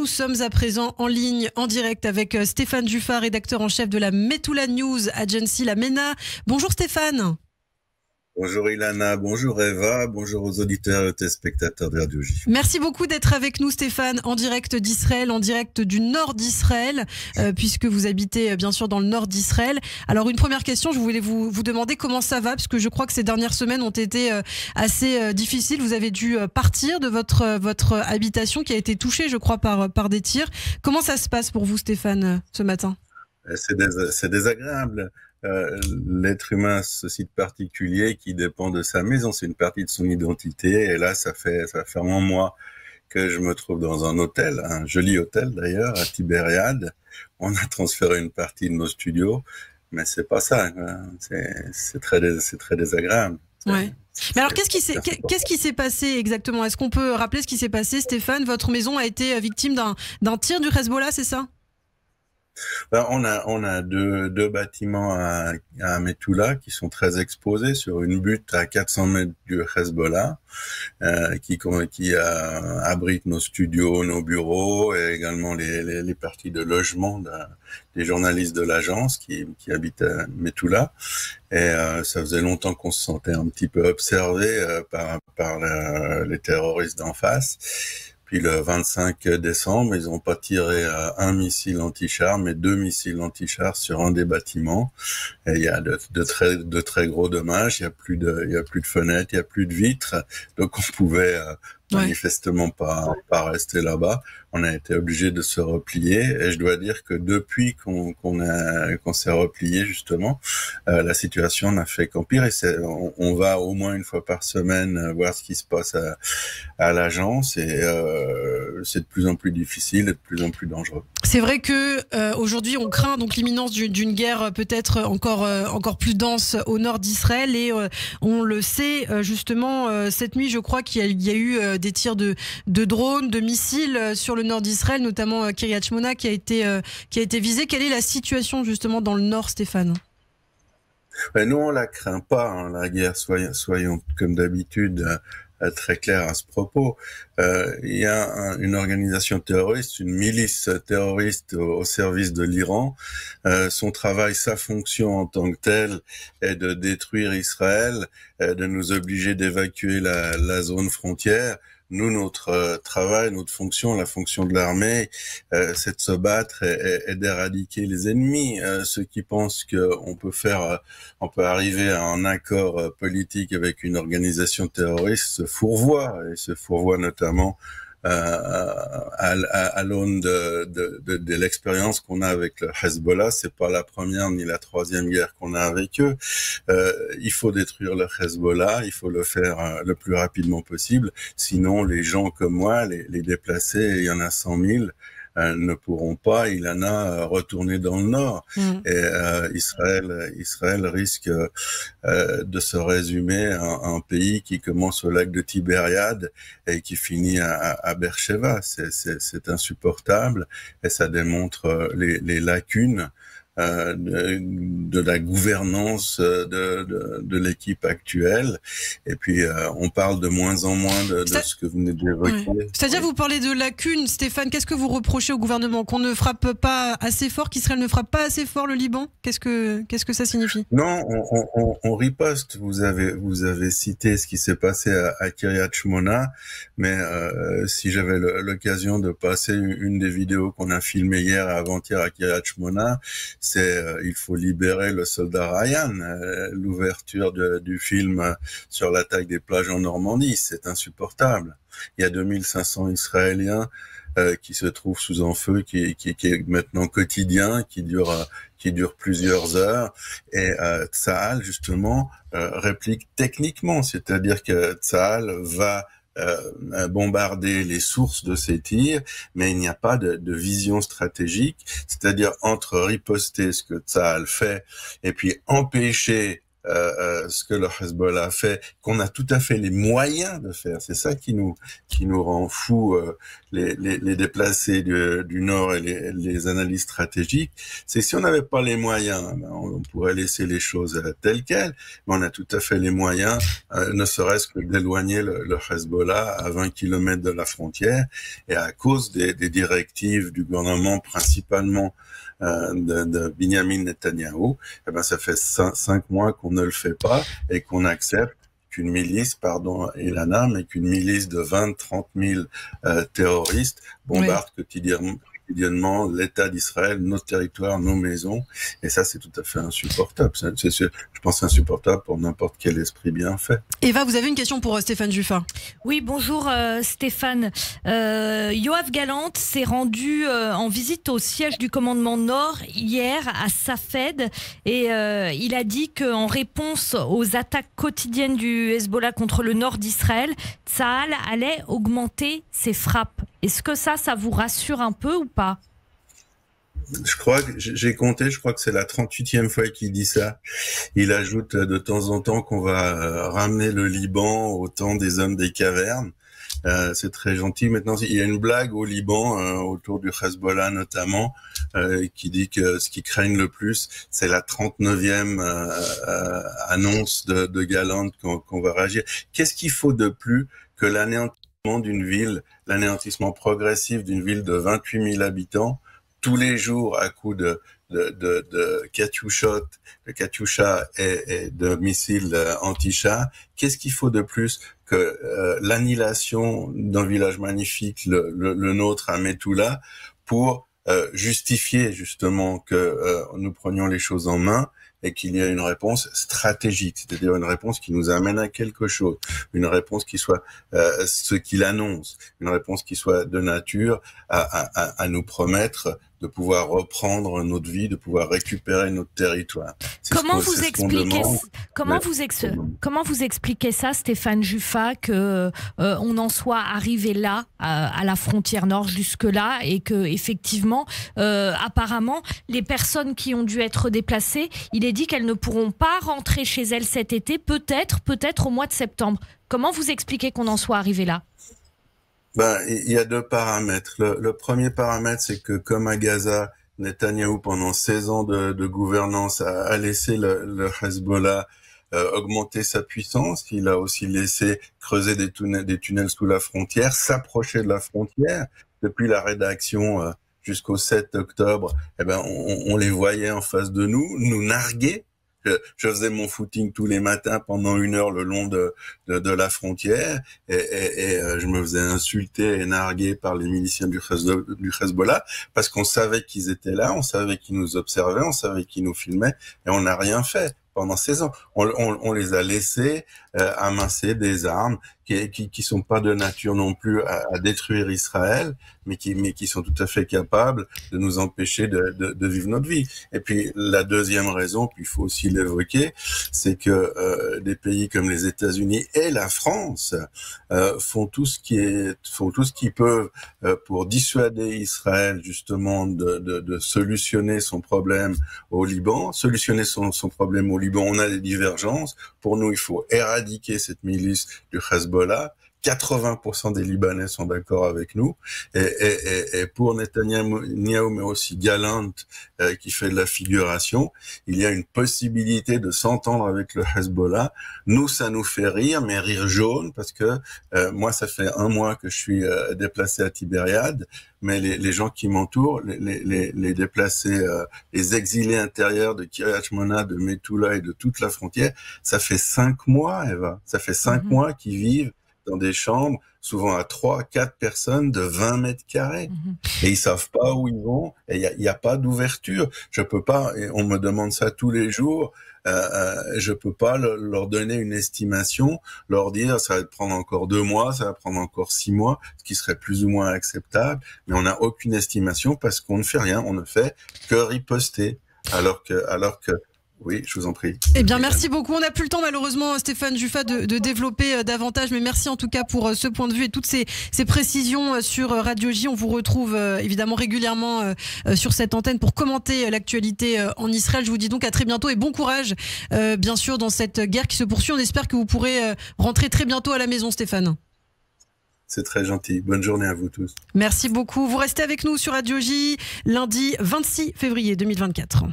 Nous sommes à présent en ligne, en direct avec Stéphane Juffat, rédacteur en chef de la Metula News Agency, la MENA. Bonjour Stéphane. Bonjour Ilana, bonjour Eva, bonjour aux auditeurs et téléspectateurs de Radio J. Merci beaucoup d'être avec nous Stéphane, en direct d'Israël, en direct du nord d'Israël, puisque vous habitez bien sûr dans le nord d'Israël. Alors une première question, je voulais vous demander comment ça va, parce que je crois que ces dernières semaines ont été assez difficiles. Vous avez dû partir de votre habitation qui a été touchée, je crois, par des tirs. Comment ça se passe pour vous Stéphane, ce matin ? C'est désagréable. L'être humain, ce site particulier qui dépend de sa maison, c'est une partie de son identité. Et là, ça fait un mois que je me trouve dans un hôtel, un joli hôtel d'ailleurs, à Tibériade. On a transféré une partie de nos studios, mais c'est pas ça. C'est très désagréable. Ouais. Mais alors, qu'est-ce qui s'est passé exactement ? Est-ce qu'on peut rappeler ce qui s'est passé, Stéphane ? Votre maison a été victime d'un tir du Hezbollah, c'est ça ? Ben, on a deux bâtiments à Metula qui sont très exposés sur une butte à 400 mètres du Hezbollah, qui abrite nos studios, nos bureaux et également les parties de logement des journalistes de l'agence qui habitent à Metula. Et ça faisait longtemps qu'on se sentait un petit peu observé par les terroristes d'en face. Puis le 25 décembre, ils n'ont pas tiré un missile anti-char, mais 2 missiles anti-char sur un des bâtiments. Et il y a de très gros dommages. Il y a plus de fenêtres, il y a plus de vitres. Donc on pouvait manifestement pas rester là-bas. On a été obligé de se replier. Et je dois dire que depuis qu'on s'est replié justement, la situation n'a fait qu'empirer. On va au moins une fois par semaine voir ce qui se passe à l'agence et c'est de plus en plus difficile et de plus en plus dangereux. C'est vrai que aujourd'hui on craint donc l'imminence d'une guerre peut-être encore plus dense au nord d'Israël et on le sait justement cette nuit je crois qu'il y a eu des tirs de drones, de missiles sur le nord d'Israël, notamment Kiryat Shmona qui a été visé. Quelle est la situation justement dans le nord, Stéphane ? Ben nous on la craint pas, hein, la guerre, soyons comme d'habitude très clair à ce propos. Il y a une organisation terroriste, une milice terroriste au service de l'Iran. Son travail, sa fonction en tant que telle est de détruire Israël, de nous obliger d'évacuer la zone frontière. Nous, notre travail, notre fonction, la fonction de l'armée, c'est de se battre et d'éradiquer les ennemis. Ceux qui pensent qu'on peut arriver à un accord politique avec une organisation terroriste se fourvoient, et se fourvoient notamment à l'aune de l'expérience qu'on a avec le Hezbollah. C'est pas la première ni la troisième guerre qu'on a avec eux. Il faut détruire le Hezbollah, il faut le faire le plus rapidement possible. Sinon, les gens comme moi, les déplacés, il y en a 100 000, ne pourront pas, il en a retourné dans le nord. Et Israël risque de se résumer à un pays qui commence au lac de Tibériade et qui finit à Beersheva. C'est insupportable et ça démontre les lacunes de la gouvernance de l'équipe actuelle. Et puis on parle de moins en moins de ce que vous venez d'évoquer. Ouais. C'est-à-dire vous parlez de lacunes, Stéphane. Qu'est-ce que vous reprochez au gouvernement ? Qu'on ne frappe pas assez fort, qu'Israël ne frappe pas assez fort le Liban ? Qu'est-ce que ça signifie ? Non, on riposte. Vous avez cité ce qui s'est passé à Kiryat Shmona, mais si j'avais l'occasion de passer une des vidéos qu'on a filmées hier et avant-hier à Kiryat Shmona, il faut libérer le soldat Ryan, l'ouverture du film sur l'attaque des plages en Normandie, c'est insupportable. Il y a 2500 Israéliens qui se trouvent sous un feu qui est maintenant quotidien, qui dure plusieurs heures, et Tsahal justement réplique techniquement, c'est-à-dire que Tsahal va bombarder les sources de ces tirs, mais il n'y a pas de vision stratégique, c'est-à-dire entre riposter ce que Tsahal fait et puis empêcher ce que le Hezbollah fait, qu'on a tout à fait les moyens de faire. C'est ça qui nous rend fous, les déplacés du Nord et les analyses stratégiques. C'est si on n'avait pas les moyens, on pourrait laisser les choses telles quelles, mais on a tout à fait les moyens, ne serait-ce que d'éloigner le Hezbollah à 20 kilomètres de la frontière, et à cause des directives du gouvernement, principalement de Binyamin Netanyahou, eh ben ça fait 5 mois qu'on ne le fait pas et qu'on accepte qu'une milice, pardon Ilana, mais qu'une milice de 20-30 000 terroristes bombarde quotidiennement l'État d'Israël, nos territoires, nos maisons, et ça c'est tout à fait insupportable. Je pense insupportable pour n'importe quel esprit bien fait. Eva, vous avez une question pour Stéphane Juffin. Oui, bonjour Stéphane. Yoav Gallant s'est rendu en visite au siège du commandement Nord hier à Safed et il a dit qu'en réponse aux attaques quotidiennes du Hezbollah contre le nord d'Israël, Tsahal allait augmenter ses frappes. Est-ce que ça vous rassure un peu ou pas ? Je crois que j'ai compté, je crois que c'est la 38e fois qu'il dit ça. Il ajoute de temps en temps qu'on va ramener le Liban au temps des hommes des cavernes. C'est très gentil. Maintenant, il y a une blague au Liban autour du Hezbollah notamment qui dit que ce qu'ils craignent le plus, c'est la 39e annonce de Gallant qu'on va réagir. Qu'est-ce qu'il faut de plus que l'anéantissement d'une ville, l'anéantissement progressif d'une ville de 28 000 habitants, tous les jours à coups de Katyushot, de Katyusha et de missiles anti-chars? Qu'est-ce qu'il faut de plus que l'annihilation d'un village magnifique, le nôtre à Metula, pour justifier justement que nous prenions les choses en main et qu'il y ait une réponse stratégique, c'est-à-dire une réponse qui nous amène à quelque chose, une réponse qui soit ce qu'il annonce, une réponse qui soit de nature à nous promettre de pouvoir reprendre notre vie, de pouvoir récupérer notre territoire. Comment vous expliquez ça, Stéphane Juffin, que on en soit arrivé là, à la frontière nord jusque-là, et que effectivement, apparemment, les personnes qui ont dû être déplacées, il est dit qu'elles ne pourront pas rentrer chez elles cet été, peut-être au mois de septembre. Comment vous expliquez qu'on en soit arrivé là ? Il y a deux paramètres. Le premier paramètre, c'est que comme à Gaza, Netanyahou, pendant 16 ans de gouvernance, a laissé le Hezbollah augmenter sa puissance. Il a aussi laissé creuser des tunnels sous la frontière, s'approcher de la frontière. Depuis la rédaction jusqu'au 7 octobre, on les voyait en face de nous narguer. Je faisais mon footing tous les matins pendant 1 heure le long de la frontière et je me faisais insulter et narguer par les miliciens du Hezbollah parce qu'on savait qu'ils étaient là, on savait qu'ils nous observaient, on savait qu'ils nous filmaient et on n'a rien fait. Pendant 16 ans, on les a laissés amasser des armes qui sont pas de nature non plus à détruire Israël, mais qui sont tout à fait capables de nous empêcher de vivre notre vie. Et puis la deuxième raison, puis il faut aussi l'évoquer, c'est que des pays comme les États-Unis et la France font tout ce qu'ils peuvent pour dissuader Israël justement de solutionner son problème au Liban. Solutionner son problème au Liban, on a des divergences. Pour nous, il faut éradiquer cette milice du Hezbollah. 80% des Libanais sont d'accord avec nous. Et pour Netanyahou, mais aussi Gallant, qui fait de la figuration, il y a une possibilité de s'entendre avec le Hezbollah. Nous, ça nous fait rire, mais rire jaune, parce que moi, ça fait 1 mois que je suis déplacé à Tibériade, mais les gens qui m'entourent, les déplacés, les exilés intérieurs de Kiryat Shmona, de Metula et de toute la frontière, ça fait 5 mois, Eva. Ça fait 5 mois qu'ils vivent dans des chambres, souvent à 3-4 personnes de 20 mètres carrés. Et ils savent pas où ils vont, et il y a pas d'ouverture. Je peux pas, et on me demande ça tous les jours, je peux pas leur donner une estimation, leur dire ça va prendre encore 2 mois, ça va prendre encore 6 mois, ce qui serait plus ou moins acceptable, mais on n'a aucune estimation parce qu'on ne fait rien, on ne fait que riposter. Alors que Oui, je vous en prie. Eh bien, merci beaucoup. On n'a plus le temps, malheureusement, Stéphane Juffa, de développer davantage. Mais merci en tout cas pour ce point de vue et toutes ces précisions sur Radio J. On vous retrouve évidemment régulièrement sur cette antenne pour commenter l'actualité en Israël. Je vous dis donc à très bientôt et bon courage, bien sûr, dans cette guerre qui se poursuit. On espère que vous pourrez rentrer très bientôt à la maison, Stéphane. C'est très gentil. Bonne journée à vous tous. Merci beaucoup. Vous restez avec nous sur Radio J, lundi 26 février 2024.